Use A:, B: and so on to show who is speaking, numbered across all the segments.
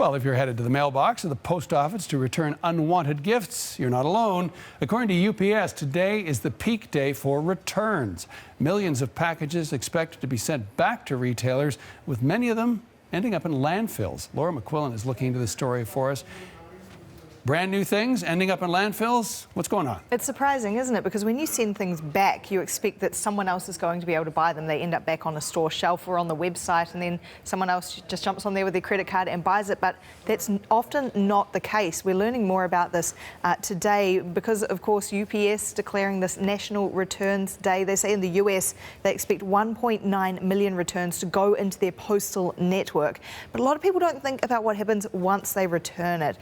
A: Well, if you're headed to the mailbox or the post office to return unwanted gifts, you're not alone. According to UPS, today is the peak day for returns. Millions of packages expected to be sent back to retailers, with many of them ending up in landfills. Laura McQuillan is looking into this story for us. Brand new things ending up in landfills? What's going on?
B: It's surprising, isn't it? Because when you send things back, you expect that someone else is going to be able to buy them. They end up back on a store shelf or on the website, and then someone else just jumps on there with their credit card and buys it. But that's often not the case. We're learning more about this today because, of course, UPS declaring this National Returns Day. They say in the US they expect 1.9 million returns to go into their postal network. But a lot of people don't think about what happens once they return it.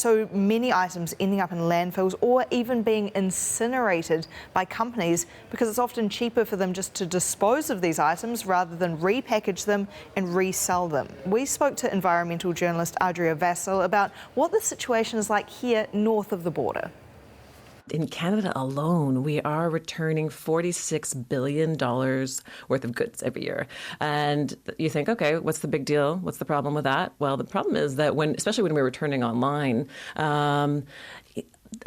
B: So many items ending up in landfills or even being incinerated by companies because it's often cheaper for them just to dispose of these items rather than repackage them and resell them. We spoke to environmental journalist Adria Vassal about what the situation is like here north of the border.
C: In Canada alone, we are returning $46 billion worth of goods every year. And you think, okay, what's the big deal? What's the problem with that? Well, the problem is that especially when we're returning online, a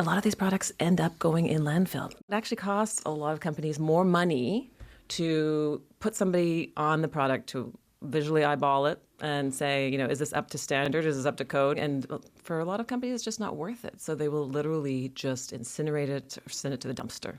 C: lot of these products end up going in landfill. It actually costs a lot of companies more money to put somebody on the product to visually eyeball it and say, is this up to standard? Is this up to code? And for a lot of companies, it's just not worth it. So they will literally just incinerate it or send it to the dumpster.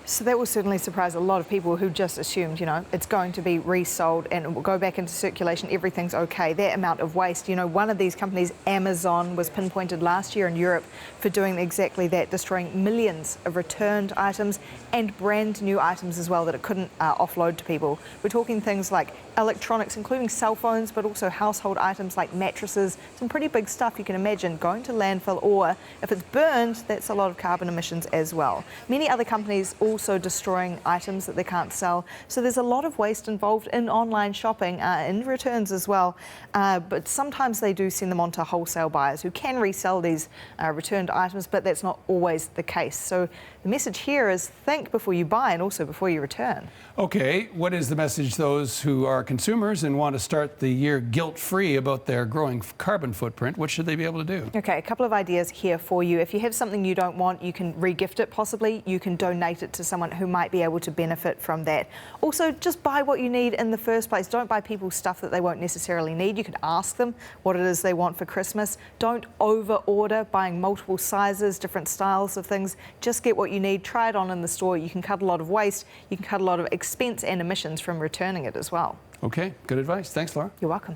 B: So that will certainly surprise a lot of people who just assumed, it's going to be resold and it will go back into circulation, everything's okay. That amount of waste, one of these companies, Amazon, was pinpointed last year in Europe for doing exactly that, destroying millions of returned items and brand new items as well that it couldn't offload to people. We're talking things like electronics, including cell phones, but also household items like mattresses, some pretty big stuff you can imagine going to landfill, or if it's burned, that's a lot of carbon emissions as well. Many other companies also destroying items that they can't sell. So there's a lot of waste involved in online shopping, in returns as well. But sometimes they do send them on to wholesale buyers who can resell these returned items, but that's not always the case. So the message here is think before you buy and also before you return.
A: Okay, what is the message those who are consumers and want to start the year guilt-free about their growing carbon footprint? What should they be able to do?
B: Okay, a couple of ideas here for you. If you have something you don't want, you can re-gift it possibly. You can donate it to someone who might be able to benefit from that. Also, just buy what you need in the first place. Don't buy people stuff that they won't necessarily need. You can ask them what it is they want for Christmas. Don't over-order, buying multiple sizes, different styles of things. Just get what you need. Try it on in the store. You can cut a lot of waste. You can cut a lot of expense and emissions from returning it as well.
A: Okay, good advice. Thanks, Laura.
B: You're welcome.